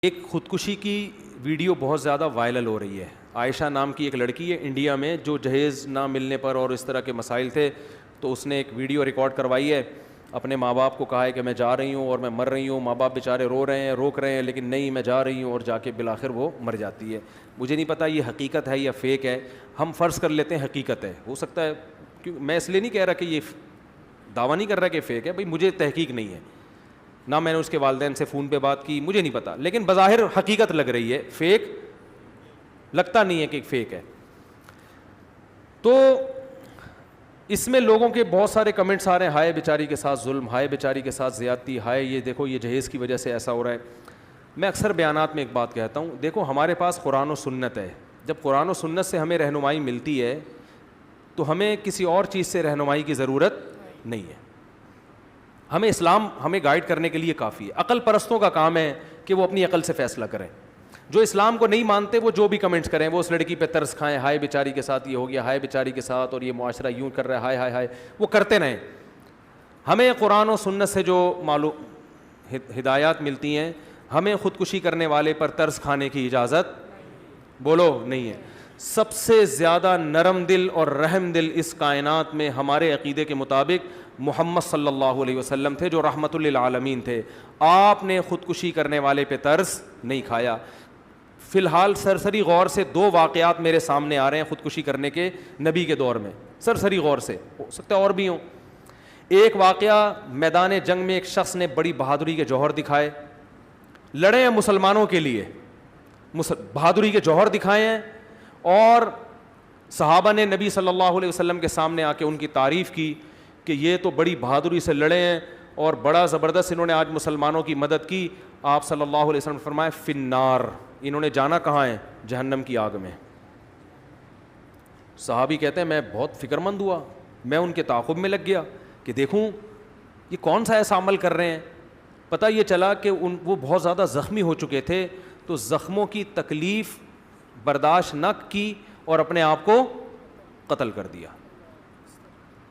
ایک خودکشی کی ویڈیو بہت زیادہ وائرل ہو رہی ہے. عائشہ نام کی ایک لڑکی ہے انڈیا میں, جو جہیز نہ ملنے پر اور اس طرح کے مسائل تھے, تو اس نے ایک ویڈیو ریکارڈ کروائی ہے, اپنے ماں باپ کو کہا ہے کہ میں جا رہی ہوں اور میں مر رہی ہوں. ماں باپ بیچارے رو رہے ہیں, روک رہے ہیں, لیکن نہیں میں جا رہی ہوں, اور جا کے بالآخر وہ مر جاتی ہے. مجھے نہیں پتہ یہ حقیقت ہے یا فیک ہے, ہم فرض کر لیتے ہیں حقیقت ہے, ہو سکتا ہے, کیونکہ میں اس لیے نہیں کہہ رہا کہ یہ دعویٰ نہیں کر رہا کہ فیک ہے, بھائی مجھے تحقیق نہیں ہے, نہ میں نے اس کے والدین سے فون پہ بات کی, مجھے نہیں پتا, لیکن بظاہر حقیقت لگ رہی ہے, فیک لگتا نہیں ہے کہ فیک ہے. تو اس میں لوگوں کے بہت سارے کمنٹس آ رہے ہیں, ہائے بیچاری کے ساتھ ظلم, ہائے بیچاری کے ساتھ زیادتی, ہائے یہ دیکھو یہ جہیز کی وجہ سے ایسا ہو رہا ہے. میں اکثر بیانات میں ایک بات کہتا ہوں, دیکھو ہمارے پاس قرآن و سنت ہے, جب قرآن و سنت سے ہمیں رہنمائی ملتی ہے تو ہمیں کسی اور چیز سے رہنمائی کی ضرورت نہیں ہے. ہمیں اسلام ہمیں گائیڈ کرنے کے لیے کافی ہے. عقل پرستوں کا کام ہے کہ وہ اپنی عقل سے فیصلہ کریں. جو اسلام کو نہیں مانتے وہ جو بھی کمنٹس کریں, وہ اس لڑکی پہ ترس کھائیں, ہائے بیچاری کے ساتھ یہ ہو گیا, ہائے بیچاری کے ساتھ, اور یہ معاشرہ یوں کر رہا ہے, ہائے ہائے ہائے, وہ کرتے رہیں. ہمیں قرآن و سنت سے جو معلوم ہدایات ملتی ہیں, ہمیں خودکشی کرنے والے پر ترس کھانے کی اجازت بولو نہیں ہے. سب سے زیادہ نرم دل اور رحم دل اس کائنات میں ہمارے عقیدے کے مطابق محمد صلی اللہ علیہ وسلم تھے, جو رحمت للعالمین تھے. آپ نے خودکشی کرنے والے پہ ترس نہیں کھایا. فی الحال سرسری غور سے دو واقعات میرے سامنے آ رہے ہیں خودکشی کرنے کے نبی کے دور میں, سرسری غور سے, ہو سکتا ہے اور بھی ہوں. ایک واقعہ, میدان جنگ میں ایک شخص نے بڑی بہادری کے جوہر دکھائے, لڑے ہیں مسلمانوں کے لیے, بہادری کے جوہر دکھائے ہیں, اور صحابہ نے نبی صلی اللہ علیہ وسلم کے سامنے آ کے ان کی تعریف کی کہ یہ تو بڑی بہادری سے لڑے ہیں اور بڑا زبردست انہوں نے آج مسلمانوں کی مدد کی. آپ صلی اللہ علیہ وسلم نے فرمایا فی النار, انہوں نے جانا کہاں ہے, جہنم کی آگ میں. صحابی کہتے ہیں میں بہت فکر مند ہوا, میں ان کے تعاقب میں لگ گیا کہ دیکھوں یہ کون سا ایسا عمل کر رہے ہیں. پتہ یہ چلا کہ وہ بہت زیادہ زخمی ہو چکے تھے, تو زخموں کی تکلیف برداشت نہ کی اور اپنے آپ کو قتل کر دیا.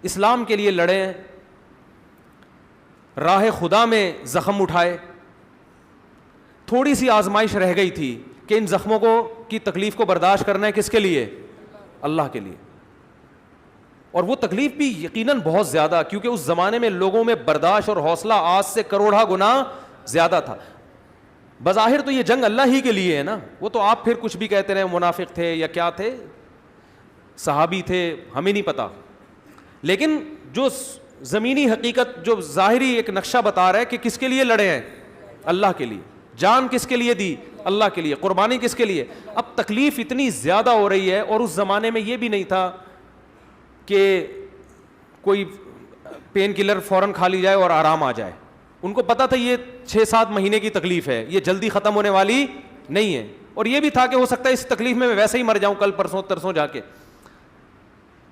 اسلام کے لیے لڑے, راہ خدا میں زخم اٹھائے. تھوڑی سی آزمائش رہ گئی تھی کہ ان زخموں کو کی تکلیف کو برداشت کرنا ہے کس کے لیے, اللہ کے لیے. اور وہ تکلیف بھی یقیناً بہت زیادہ, کیونکہ اس زمانے میں لوگوں میں برداشت اور حوصلہ آج سے کروڑا گنا زیادہ تھا. بظاہر تو یہ جنگ اللہ ہی کے لیے ہے نا, وہ تو آپ پھر کچھ بھی کہتے رہے, منافق تھے یا کیا تھے, صحابی تھے, ہمیں نہیں پتا. لیکن جو زمینی حقیقت, جو ظاہری ایک نقشہ بتا رہا ہے کہ کس کے لیے لڑے ہیں, اللہ کے لیے. جان کس کے لیے دی, اللہ کے لیے. قربانی کس کے لیے. اب تکلیف اتنی زیادہ ہو رہی ہے, اور اس زمانے میں یہ بھی نہیں تھا کہ کوئی پین کلر فوراً کھا لی جائے اور آرام آ جائے. ان کو پتا تھا یہ 6-7 مہینے کی تکلیف ہے, یہ جلدی ختم ہونے والی نہیں ہے. اور یہ بھی تھا کہ ہو سکتا ہے اس تکلیف میں ویسے ہی مر جاؤں کل پرسوں ترسوں جا کے.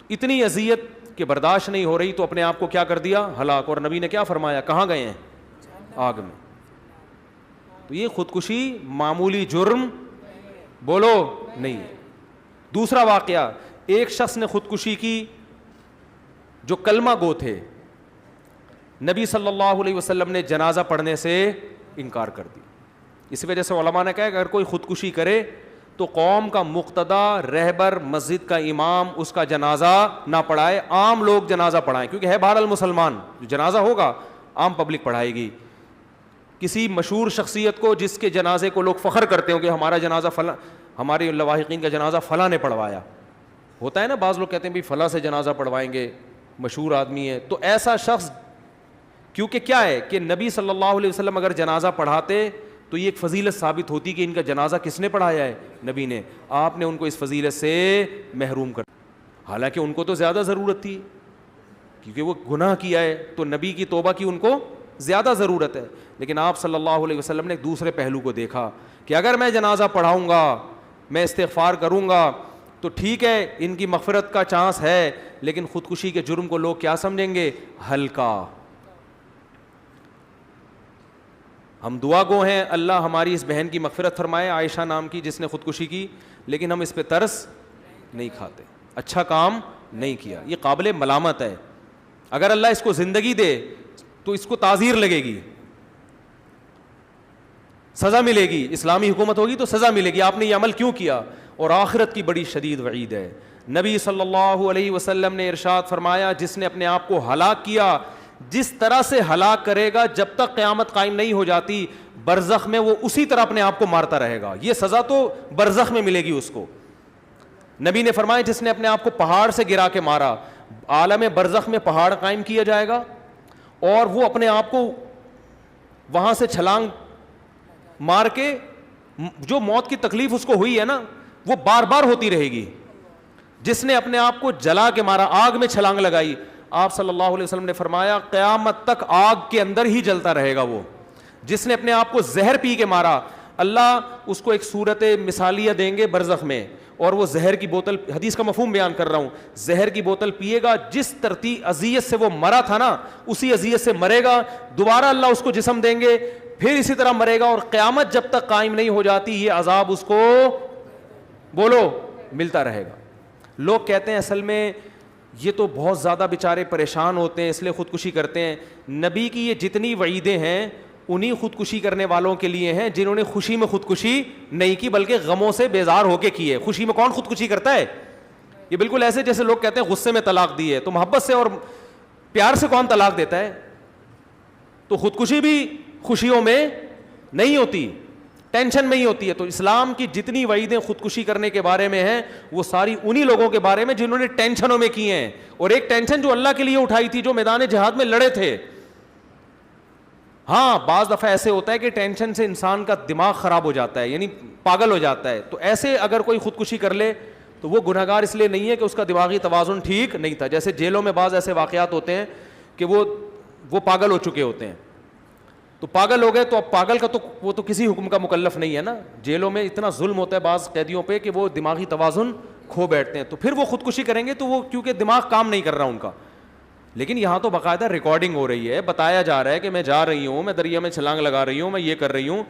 اتنی اذیت کہ برداشت نہیں ہو رہی, تو اپنے آپ کو کیا کر دیا, ہلاک. اور نبی نے کیا فرمایا, کہاں گئے ہیں, آگ میں. تو یہ خودکشی معمولی جرم بولو نہیں ہے. دوسرا واقعہ, ایک شخص نے خودکشی کی جو کلمہ گو تھے, نبی صلی اللہ علیہ وسلم نے جنازہ پڑھنے سے انکار کر دی. اس وجہ سے علماء نے کہا کہ اگر کوئی خودکشی کرے تو قوم کا مقتدی, رہبر, مسجد کا امام اس کا جنازہ نہ پڑھائے, عام لوگ جنازہ پڑھائیں, کیونکہ ہے بہرحال مسلمان, جو جنازہ ہوگا عام پبلک پڑھائے گی. کسی مشہور شخصیت کو جس کے جنازے کو لوگ فخر کرتے ہوں کہ ہمارا جنازہ فلاں, ہمارے لواحقین کا جنازہ فلاں نے پڑھوایا, ہوتا ہے نا, بعض لوگ کہتے ہیں بھی فلاں سے جنازہ پڑھوائیں گے, مشہور آدمی ہے. تو ایسا شخص, کیونکہ کیا ہے کہ نبی صلی اللہ علیہ وسلم اگر جنازہ پڑھاتے تو یہ ایک فضیلت ثابت ہوتی کہ ان کا جنازہ کس نے پڑھایا ہے, نبی نے. آپ نے ان کو اس فضیلت سے محروم کر, حالانکہ ان کو تو زیادہ ضرورت تھی کیونکہ وہ گناہ کیا ہے, تو نبی کی توبہ کی ان کو زیادہ ضرورت ہے. لیکن آپ صلی اللہ علیہ وسلم نے ایک دوسرے پہلو کو دیکھا کہ اگر میں جنازہ پڑھاؤں گا, میں استغفار کروں گا, تو ٹھیک ہے ان کی مغفرت کا چانس ہے, لیکن خودکشی کے جرم کو لوگ کیا سمجھیں گے, ہلکا. ہم دعا گو ہیں, اللہ ہماری اس بہن کی مغفرت فرمائے, عائشہ نام کی جس نے خودکشی کی, لیکن ہم اس پہ ترس نہیں کھاتے, اچھا کام نہیں کیا. یہ قابل ملامت ہے. اگر اللہ اس کو زندگی دے تو اس کو تعزیر لگے گی. سزا ملے گی, اسلامی حکومت ہوگی تو سزا ملے گی, آپ نے یہ عمل کیوں کیا. اور آخرت کی بڑی شدید وعید ہے. نبی صلی اللہ علیہ وسلم نے ارشاد فرمایا, جس نے اپنے آپ کو ہلاک کیا, جس طرح سے ہلاک کرے گا جب تک قیامت قائم نہیں ہو جاتی, برزخ میں وہ اسی طرح اپنے آپ کو مارتا رہے گا. یہ سزا تو برزخ میں ملے گی اس کو. نبی نے فرمایا, جس نے اپنے آپ کو پہاڑ سے گرا کے مارا, عالم برزخ میں پہاڑ قائم کیا جائے گا اور وہ اپنے آپ کو وہاں سے چھلانگ مار کے, جو موت کی تکلیف اس کو ہوئی ہے نا وہ بار بار ہوتی رہے گی. جس نے اپنے آپ کو جلا کے مارا, آگ میں چھلانگ لگائی, آپ صلی اللہ علیہ وسلم نے فرمایا قیامت تک آگ کے اندر ہی جلتا رہے گا وہ. جس نے اپنے آپ کو زہر پی کے مارا, اللہ اس کو ایک صورت مثالیہ دیں گے برزخ میں, اور وہ زہر کی بوتل, حدیث کا مفہوم بیان کر رہا ہوں, زہر کی بوتل پیے گا, جس ترتیب اذیت سے وہ مرا تھا نا اسی اذیت سے مرے گا, دوبارہ اللہ اس کو جسم دیں گے, پھر اسی طرح مرے گا, اور قیامت جب تک قائم نہیں ہو جاتی یہ عذاب اس کو بولو ملتا رہے گا. لوگ کہتے ہیں اصل میں یہ تو بہت زیادہ بیچارے پریشان ہوتے ہیں اس لیے خودکشی کرتے ہیں. نبی کی یہ جتنی وعیدیں ہیں انہی خودکشی کرنے والوں کے لیے ہیں جنہوں نے خوشی میں خودکشی نہیں کی بلکہ غموں سے بیزار ہو کے کی ہے. خوشی میں کون خودکشی کرتا ہے؟ یہ بالکل ایسے جیسے لوگ کہتے ہیں غصے میں طلاق دی ہے, تو محبت سے اور پیار سے کون طلاق دیتا ہے؟ تو خودکشی بھی خوشیوں میں نہیں ہوتی, ٹینشن میں ہی ہوتی ہے. تو اسلام کی جتنی وعیدیں خودکشی کرنے کے بارے میں ہیں وہ ساری انہی لوگوں کے بارے میں جنہوں نے ٹینشنوں میں کی ہیں, اور ایک ٹینشن جو اللہ کے لیے اٹھائی تھی, جو میدان جہاد میں لڑے تھے. ہاں بعض دفعہ ایسے ہوتا ہے کہ ٹینشن سے انسان کا دماغ خراب ہو جاتا ہے, یعنی پاگل ہو جاتا ہے, تو ایسے اگر کوئی خودکشی کر لے تو وہ گنہگار اس لیے نہیں ہے کہ اس کا دماغی توازن ٹھیک نہیں تھا. جیسے جیلوں میں بعض ایسے واقعات ہوتے ہیں کہ وہ پاگل ہو چکے ہوتے ہیں, تو پاگل ہو گئے تو اب پاگل کا تو وہ تو کسی حکم کا مکلف نہیں ہے نا. جیلوں میں اتنا ظلم ہوتا ہے بعض قیدیوں پہ کہ وہ دماغی توازن کھو بیٹھتے ہیں, تو پھر وہ خودکشی کریں گے تو وہ کیونکہ دماغ کام نہیں کر رہا ان کا. لیکن یہاں تو باقاعدہ ریکارڈنگ ہو رہی ہے, بتایا جا رہا ہے کہ میں جا رہی ہوں, میں دریا میں چھلانگ لگا رہی ہوں, میں یہ کر رہی ہوں.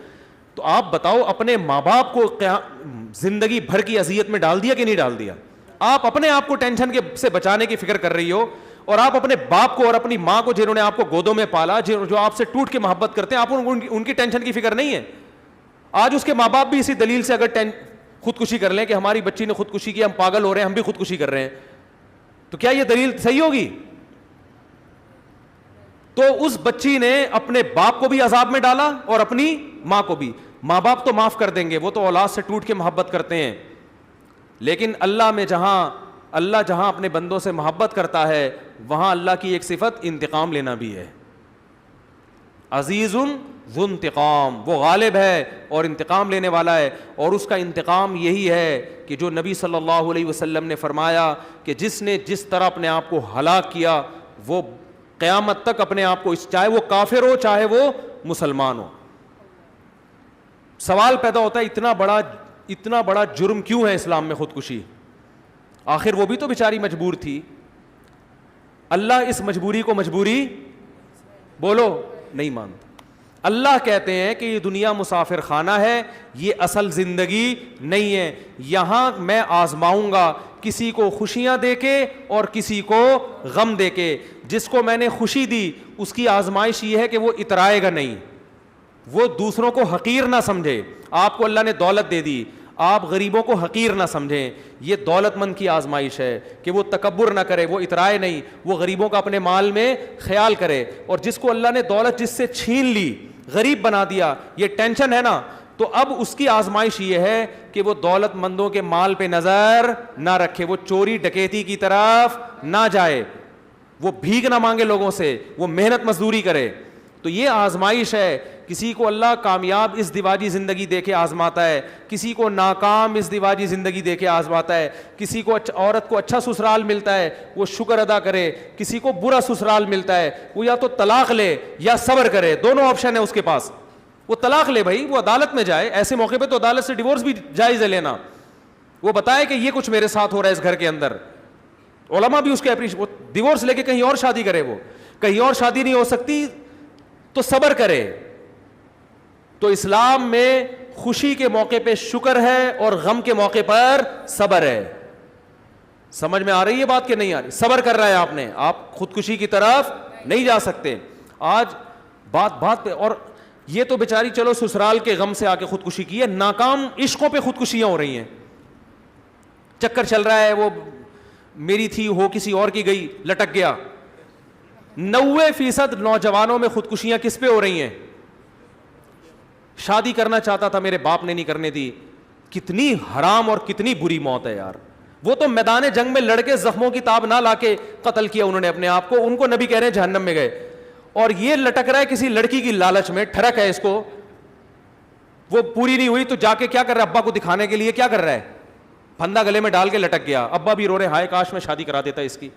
تو آپ بتاؤ اپنے ماں باپ کو زندگی بھر کی اذیت میں ڈال دیا کہ نہیں ڈال دیا؟ آپ اپنے آپ کو ٹینشن سے بچانے کی فکر کر رہی ہو, اور آپ اپنے باپ کو اور اپنی ماں کو جنہوں نے آپ کو گودوں میں پالا, جو آپ سے ٹوٹ کے محبت کرتے ہیں, آپ ان کی ٹینشن کی فکر نہیں ہے. آج اس کے ماں باپ بھی اسی دلیل سے اگر خودکشی کر لیں کہ ہماری بچی نے خودکشی کی, ہم پاگل ہو رہے ہیں, ہم بھی خودکشی کر رہے ہیں, تو کیا یہ دلیل صحیح ہوگی؟ تو اس بچی نے اپنے باپ کو بھی عذاب میں ڈالا اور اپنی ماں کو بھی. ماں باپ تو معاف کر دیں گے, وہ تو اولاد سے ٹوٹ کے محبت کرتے ہیں, لیکن اللہ جہاں اپنے بندوں سے محبت کرتا ہے وہاں اللہ کی ایک صفت انتقام لینا بھی ہے. عزیز ذو انتقام, وہ غالب ہے اور انتقام لینے والا ہے, اور اس کا انتقام یہی ہے کہ جو نبی صلی اللہ علیہ وسلم نے فرمایا کہ جس نے جس طرح اپنے آپ کو ہلاک کیا وہ قیامت تک اپنے آپ کو, چاہے وہ کافر ہو چاہے وہ مسلمان ہو. سوال پیدا ہوتا ہے اتنا بڑا جرم کیوں ہے اسلام میں خودکشی؟ آخر وہ بھی تو بیچاری مجبور تھی. اللہ اس مجبوری کو مجبوری بولو نہیں مانتا. اللہ کہتے ہیں کہ یہ دنیا مسافر خانہ ہے, یہ اصل زندگی نہیں ہے, یہاں میں آزماؤں گا کسی کو خوشیاں دے کے اور کسی کو غم دے کے. جس کو میں نے خوشی دی اس کی آزمائش یہ ہے کہ وہ اترائے گا نہیں, وہ دوسروں کو حقیر نہ سمجھے. آپ کو اللہ نے دولت دے دی, آپ غریبوں کو حقیر نہ سمجھیں, یہ دولت مند کی آزمائش ہے کہ وہ تکبر نہ کرے, وہ اترائے نہیں, وہ غریبوں کا اپنے مال میں خیال کرے. اور جس کو اللہ نے دولت جس سے چھین لی, غریب بنا دیا, یہ ٹینشن ہے نا, تو اب اس کی آزمائش یہ ہے کہ وہ دولت مندوں کے مال پہ نظر نہ رکھے, وہ چوری ڈکیتی کی طرف نہ جائے, وہ بھیک نہ مانگے لوگوں سے, وہ محنت مزدوری کرے. تو یہ آزمائش ہے. کسی کو اللہ کامیاب اس دیواجی زندگی دے کے آزماتا ہے, کسی کو ناکام اس دیواجی زندگی دے کے آزماتا ہے. کسی کو عورت کو اچھا سسرال ملتا ہے وہ شکر ادا کرے, کسی کو برا سسرال ملتا ہے وہ یا تو طلاق لے یا صبر کرے, دونوں آپشن ہے اس کے پاس. وہ طلاق لے بھائی, وہ عدالت میں جائے, ایسے موقع پہ تو عدالت سے ڈیورس بھی جائز ہے لینا. وہ بتائے کہ یہ کچھ میرے ساتھ ہو رہا ہے اس گھر کے اندر, علماء بھی اس کے ڈیورس لے کے کہیں اور شادی کرے, وہ کہیں اور شادی نہیں ہو سکتی تو صبر کرے. تو اسلام میں خوشی کے موقع پہ شکر ہے اور غم کے موقع پر صبر ہے. سمجھ میں آ رہی ہے بات کہ نہیں آ رہی؟ صبر کر رہا ہے آپ نے, آپ خودکشی کی طرف نہیں جا سکتے. آج بات پہ, اور یہ تو بیچاری چلو سسرال کے غم سے آ کے خودکشی کی ہے, ناکام عشقوں پہ خودکشیاں ہو رہی ہیں, چکر چل رہا ہے, وہ میری تھی ہو کسی اور کی گئی, لٹک گیا. 90% نوجوانوں میں خودکشیاں کس پہ ہو رہی ہیں؟ شادی کرنا چاہتا تھا میرے باپ نے نہیں کرنے دی. کتنی حرام اور کتنی بری موت ہے یار. وہ تو میدان جنگ میں لڑ کے زخموں کی تاب نہ لا کے قتل کیا انہوں نے اپنے آپ کو, ان کو نبی کہہ رہے ہیں جہنم میں گئے. اور یہ لٹک رہا ہے کسی لڑکی کی لالچ میں, ٹھڑک ہے اس کو, وہ پوری نہیں ہوئی تو جا کے کیا کر رہا ہے, ابا کو دکھانے کے لیے کیا کر رہا ہے, پھندا گلے میں ڈال کے لٹک گیا. ابا بھی رو رہے, ہائے کاش میں شادی کرا دیتا اس کی.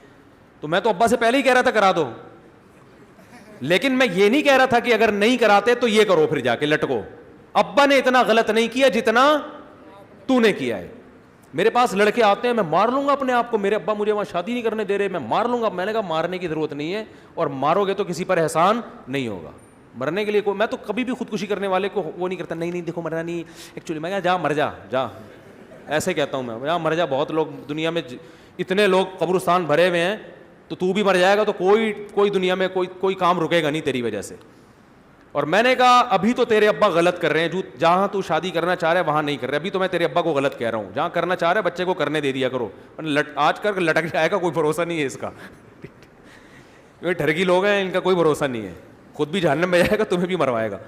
تو میں تو ابا سے پہلے ہی کہہ رہا تھا کرا دو, لیکن میں یہ نہیں کہہ رہا تھا کہ اگر نہیں کراتے تو یہ کرو, پھر جا کے لٹکو. ابا نے اتنا غلط نہیں کیا جتنا تو نے کیا ہے. میرے پاس لڑکے آتے ہیں, میں مار لوں گا اپنے آپ کو, میرے ابا مجھے وہاں شادی نہیں کرنے دے رہے, میں مار لوں گا. میں نے کہا مارنے کی ضرورت نہیں ہے, اور مارو گے تو کسی پر احسان نہیں ہوگا. مرنے کے لیے میں تو کبھی بھی خودکشی کرنے والے کو وہ نہیں کرتا, نہیں دیکھو مرنا نہیں ایکچولی. میں کہا جا مر جا, جا, ایسے کہتا ہوں میں, جا مر جا. بہت لوگ دنیا میں اتنے لوگ قبرستان بھرے ہوئے ہیں, تو بھی مر جائے گا تو کوئی دنیا میں کوئی کام رکے گا نہیں تیری وجہ سے. اور میں نے کہا ابھی تو تیرے ابا غلط کر رہے ہیں, جہاں تو شادی کرنا چاہ رہا ہے وہاں نہیں کر رہے. ابھی تو میں تیرے ابا کو غلط کہہ رہا ہوں, جہاں کرنا چاہ رہا ہے بچے کو کرنے دے دیا کرو. آج کل لٹک جائے گا, کوئی بھروسہ نہیں ہے اس کا. یہ ٹھرکی لوگ ہیں, ان کا کوئی بھروسہ نہیں ہے, خود بھی جہنم میں جائے گا, تمہیں بھی مروائے گا.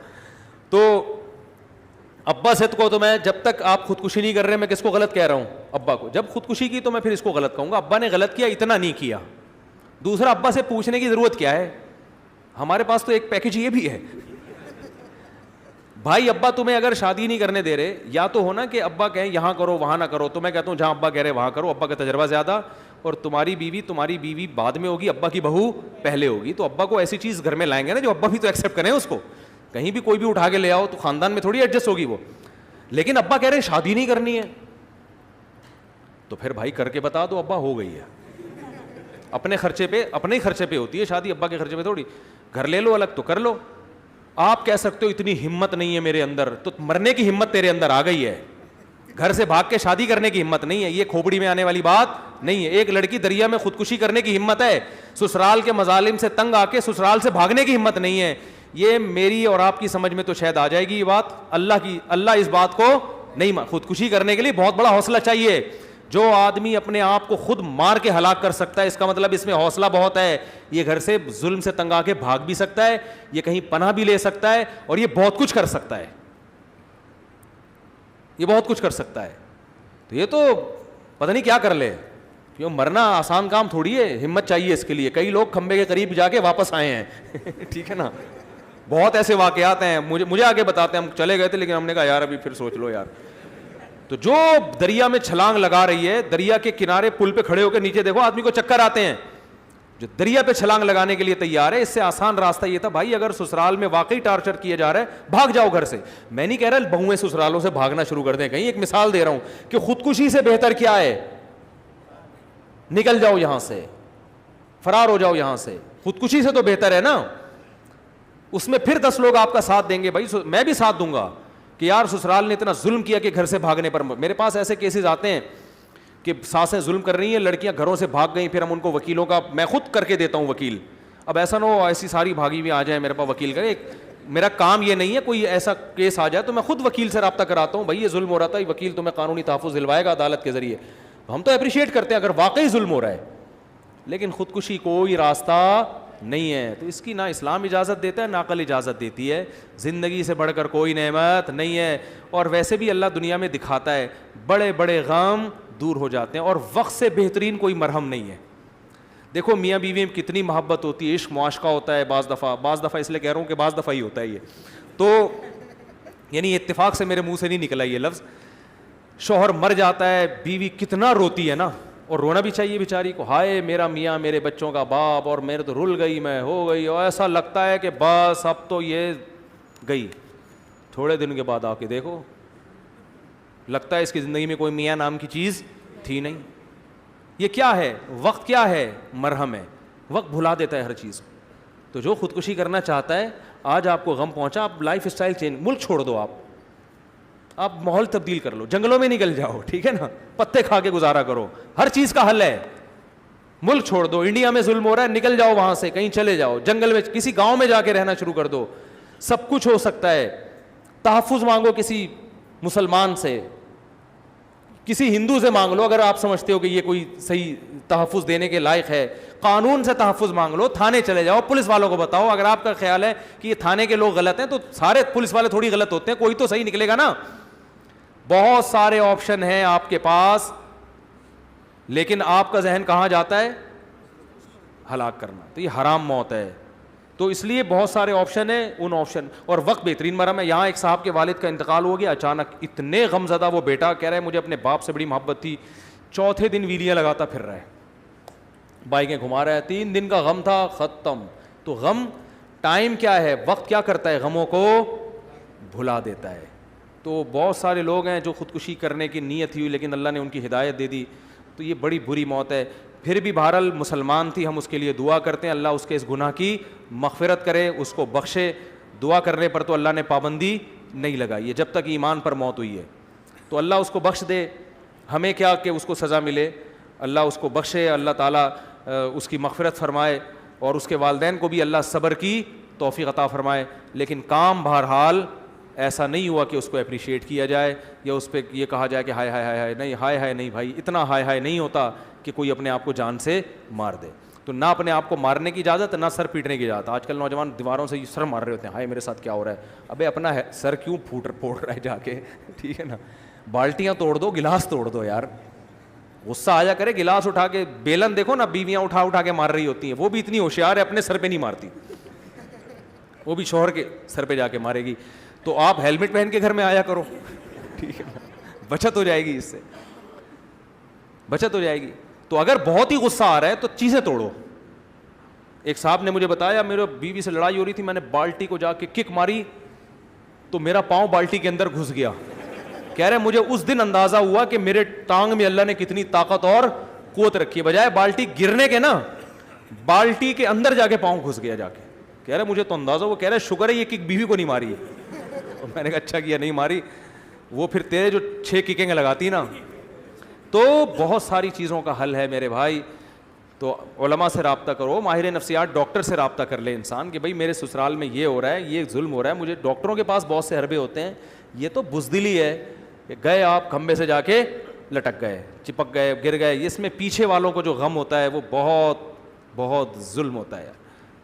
تو ابا سے کو تو میں جب تک آپ خودکشی نہیں کر رہے, میں کس کو غلط کہہ رہا ہوں, ابا کو. جب خودکشی کی تو میں پھر اس کو غلط کہوں گا. ابا نے غلط کیا, اتنا نہیں کیا. دوسرا, ابا سے پوچھنے کی ضرورت کیا ہے, ہمارے پاس تو ایک پیکج یہ بھی ہے. بھائی ابا تمہیں اگر شادی نہیں کرنے دے رہے, یا تو ہونا کہ ابا کہیں یہاں کرو وہاں نہ کرو, تو میں کہتا ہوں جہاں ابا کہہ رہے وہاں کرو. ابا کا تجربہ زیادہ, اور تمہاری بیوی بعد میں ہوگی, ابا کی بہو پہلے ہوگی. تو ابا کو ایسی چیز گھر میں لائیں گے نا جو ابا بھی تو ایکسیپٹ کریں اس کو. کہیں بھی کوئی بھی اٹھا کے لے آؤ تو خاندان میں تھوڑی ایڈجسٹ ہوگی وہ. لیکن ابا کہہ رہے ہیں شادی نہیں کرنی ہے, تو پھر بھائی کر کے بتا دو ابا ہو گئی ہے. اپنے خرچے پہ ہوتی ہے شادی, ابا کے خرچے پہ تھوڑی. گھر لے لو الگ تو کر لو. آپ کہہ سکتے ہو اتنی ہمت نہیں ہے میرے اندر, تو مرنے کی ہمت تیرے اندر آ گئی ہے, گھر سے بھاگ کے شادی کرنے کی ہمت نہیں ہے. یہ کھوپڑی میں آنے والی بات نہیں ہے. ایک لڑکی دریا میں خودکشی کرنے کی ہمت ہے, سسرال کے مظالم سے تنگ آ کے سسرال سے بھاگنے کی ہمت نہیں ہے. یہ میری اور آپ کی سمجھ میں تو شاید آ جائے گی یہ بات, اللہ اس بات کو نہیں. خودکشی کرنے کے لیے بہت بڑا حوصلہ چاہیے. جو آدمی اپنے آپ کو خود مار کے ہلاک کر سکتا ہے, اس کا مطلب اس میں حوصلہ بہت ہے. یہ گھر سے ظلم سے تنگ آ کے بھاگ بھی سکتا ہے, یہ کہیں پناہ بھی لے سکتا ہے, اور یہ بہت کچھ کر سکتا ہے. یہ بہت کچھ کر سکتا ہے. تو یہ تو پتہ نہیں کیا کر لے. کیوں مرنا آسان کام تھوڑی ہے, ہمت چاہیے اس کے لیے. کئی لوگ کھمبے کے قریب جا کے واپس آئے ہیں. ٹھیک ہے نا, بہت ایسے واقعات ہیں. مجھے آگے بتاتے ہیں, ہم چلے گئے تھے لیکن ہم نے کہا یار ابھی پھر سوچ لو یار. تو جو دریا میں چھلانگ لگا رہی ہے, دریا کے کنارے پل پہ کھڑے ہو کے نیچے دیکھو آدمی کو چکر آتے ہیں, جو دریا پہ چھلانگ لگانے کے لیے تیار ہے. اس سے آسان راستہ یہ تھا بھائی, اگر سسرال میں واقعی ٹارچر کیا جا رہا ہے, بھاگ جاؤ گھر سے. میں نہیں کہہ رہا بہویں سسرالوں سے بھاگنا شروع کر دیں, کہیں ایک مثال دے رہا ہوں کہ خودکشی سے بہتر کیا ہے, نکل جاؤ یہاں سے, فرار ہو جاؤ یہاں سے. خودکشی سے تو بہتر ہے نا. اس میں پھر 10 لوگ آپ کا ساتھ دیں گے, بھائی میں بھی ساتھ دوں گا کہ یار سسرال نے اتنا ظلم کیا کہ گھر سے بھاگنے پر. میرے پاس ایسے کیسز آتے ہیں کہ ساسیں ظلم کر رہی ہیں, لڑکیاں گھروں سے بھاگ گئیں, پھر ہم ان کو وکیلوں کا, میں خود کر کے دیتا ہوں وکیل. اب ایسا نہ ہو ایسی ساری بھاگی ہوئی آ جائیں میرے پاس وکیل کرے. میرا کام یہ نہیں ہے, کوئی ایسا کیس آ جائے تو میں خود وکیل سے رابطہ کراتا ہوں, بھائی یہ ظلم ہو رہا تھا, یہ وکیل تمہیں قانونی تحفظ دلوائے گا عدالت کے ذریعے. ہم تو اپریشیٹ کرتے ہیں اگر واقعی ظلم ہو رہا ہے. لیکن خودکشی کوئی راستہ نہیں ہے. تو اس کی نہ اسلام اجازت دیتا ہے نہ عقل اجازت دیتی ہے. زندگی سے بڑھ کر کوئی نعمت نہیں ہے. اور ویسے بھی اللہ دنیا میں دکھاتا ہے, بڑے بڑے غم دور ہو جاتے ہیں, اور وقت سے بہترین کوئی مرہم نہیں ہے. دیکھو میاں بیوی میں کتنی محبت ہوتی ہے, عشق معاشقہ ہوتا ہے بعض دفعہ اس لیے کہہ رہا ہوں کہ بعض دفعہ ہی ہوتا ہے یہ. تو یعنی اتفاق سے میرے منہ سے نہیں نکلا یہ لفظ. شوہر مر جاتا ہے, بیوی کتنا روتی ہے نا, اور رونا بھی چاہیے بیچاری کو, ہائے میرا میاں میرے بچوں کا باپ, اور میرے تو رل گئی, میں ہو گئی, اور ایسا لگتا ہے کہ بس اب تو یہ گئی. تھوڑے دن کے بعد آ کے دیکھو, لگتا ہے اس کی زندگی میں کوئی میاں نام کی چیز تھی نہیں. یہ کیا ہے, وقت کیا ہے, مرہم ہے. وقت بھلا دیتا ہے ہر چیز. تو جو خودکشی کرنا چاہتا ہے, آج آپ کو غم پہنچا, آپ لائف اسٹائل چینج, ملک چھوڑ دو, آپ ماحول تبدیل کر لو, جنگلوں میں نکل جاؤ, ٹھیک ہے نا, پتے کھا کے گزارا کرو, ہر چیز کا حل ہے. ملک چھوڑ دو, انڈیا میں ظلم ہو رہا ہے, نکل جاؤ وہاں سے, کہیں چلے جاؤ جنگل میں, کسی گاؤں میں جا کے رہنا شروع کر دو. سب کچھ ہو سکتا ہے. تحفظ مانگو کسی مسلمان سے, کسی ہندو سے مانگ لو اگر آپ سمجھتے ہو کہ یہ کوئی صحیح تحفظ دینے کے لائق ہے. قانون سے تحفظ مانگ لو, تھانے چلے جاؤ, پولیس والوں کو بتاؤ. اگر آپ کا خیال ہے کہ یہ تھانے کے لوگ غلط ہیں تو سارے پولیس والے تھوڑی غلط ہوتے ہیں, کوئی تو صحیح نکلے گا نا. بہت سارے آپشن ہیں آپ کے پاس, لیکن آپ کا ذہن کہاں جاتا ہے؟ ہلاک کرنا. تو یہ حرام موت ہے. تو اس لیے بہت سارے آپشن ہیں, ان آپشن اور وقت بہترین مرہم ہے. یہاں ایک صاحب کے والد کا انتقال ہو گیا اچانک, اتنے غم زدہ وہ بیٹا, کہہ رہا ہے مجھے اپنے باپ سے بڑی محبت تھی, چوتھے دن ویلیاں لگاتا پھر رہا ہے, بائکیں گھما رہا ہے, 3 دن کا غم تھا, ختم. تو غم ٹائم کیا ہے, وقت کیا کرتا ہے, غموں کو بھلا دیتا ہے. تو بہت سارے لوگ ہیں جو خودکشی کرنے کی نیت ہوئی لیکن اللہ نے ان کی ہدایت دے دی, تو یہ بڑی بری موت ہے. پھر بھی بہرحال مسلمان تھی, ہم اس کے لیے دعا کرتے ہیں اللہ اس کے اس گناہ کی مغفرت کرے, اس کو بخشے. دعا کرنے پر تو اللہ نے پابندی نہیں لگائی ہے, جب تک ایمان پر موت ہوئی ہے. تو اللہ اس کو بخش دے, ہمیں کیا کہ اس کو سزا ملے, اللہ اس کو بخشے, اللہ تعالیٰ اس کی مغفرت فرمائے, اور اس کے والدین کو بھی اللہ صبر کی توفیق عطا فرمائے. لیکن کام بہرحال ایسا نہیں ہوا کہ اس کو اپریشیٹ کیا جائے یا اس پہ یہ کہا جائے کہ ہائے ہائے ہائے ہائے, نہیں ہائے ہائے نہیں بھائی, اتنا ہائے ہائے نہیں ہوتا کہ کوئی اپنے آپ کو جان سے مار دے. تو نہ اپنے آپ کو مارنے کی اجازت, نہ سر پیٹنے کی اجازت. آج کل نوجوان دیواروں سے سر مار رہے ہوتے ہیں, ہائے میرے ساتھ کیا ہو رہا ہے. ابے اپنا سر کیوں پھوڑ رہا ہے جا کے, ٹھیک ہے نا, بالٹیاں توڑ دو, گلاس توڑ دو یار. غصہ آیا کرے, گلاس اٹھا کے, بیلن دیکھو نا بیویاں اٹھا کے مار رہی ہوتی ہیں, وہ بھی اتنی ہوشیار ہے اپنے سر پہ نہیں مارتی, وہ بھی شوہر کے سر پہ جا کے مارے گی. تو آپ ہیلمٹ پہن کے گھر میں آیا کرو, ٹھیک ہے نا, بچت ہو جائے گی, اس سے بچت ہو جائے گی. تو اگر بہت ہی غصہ آ رہا ہے تو چیزیں توڑو. ایک صاحب نے مجھے بتایا میرے بیوی سے لڑائی ہو رہی تھی, میں نے بالٹی کو جا کے کک ماری تو میرا پاؤں بالٹی کے اندر گھس گیا. کہہ رہے مجھے اس دن اندازہ ہوا کہ میرے ٹانگ میں اللہ نے کتنی طاقت اور قوت رکھی ہے, بجائے بالٹی گرنے کے نا بالٹی کے اندر جا کے پاؤں گھس گیا جا کے. کہہ رہے مجھے تو اندازہ, وہ کہہ رہے شکر ہے یہ کک بیوی کو نہیں ماری ہے. میں نے کہا اچھا کیا نہیں ماری, وہ پھر تیرے جو 6 ککیں لگاتی نا. تو بہت ساری چیزوں کا حل ہے میرے بھائی. تو علماء سے رابطہ کرو, ماہر نفسیات ڈاکٹر سے رابطہ کر لے انسان کہ بھائی میرے سسرال میں یہ ہو رہا ہے, یہ ظلم ہو رہا ہے مجھے. ڈاکٹروں کے پاس بہت سے حربے ہوتے ہیں, یہ تو بزدلی ہے کہ گئے آپ کھمبے سے جا کے لٹک گئے, چپک گئے, گر گئے. اس میں پیچھے والوں کو جو غم ہوتا ہے وہ بہت بہت ظلم ہوتا ہے.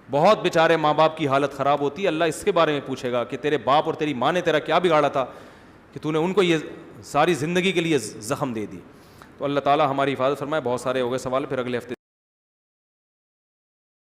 بہت بیچارے ماں باپ کی حالت خراب ہوتی ہے. اللہ اس کے بارے میں پوچھے گا کہ تیرے باپ اور تیری ماں نے تیرا کیا بگاڑا تھا کہ تو نے ان کو یہ ساری زندگی کے لیے زخم دے دی. تو اللہ تعالیٰ ہماری حفاظت فرمائے. بہت سارے ہو گئے سوال, پھر اگلے ہفتے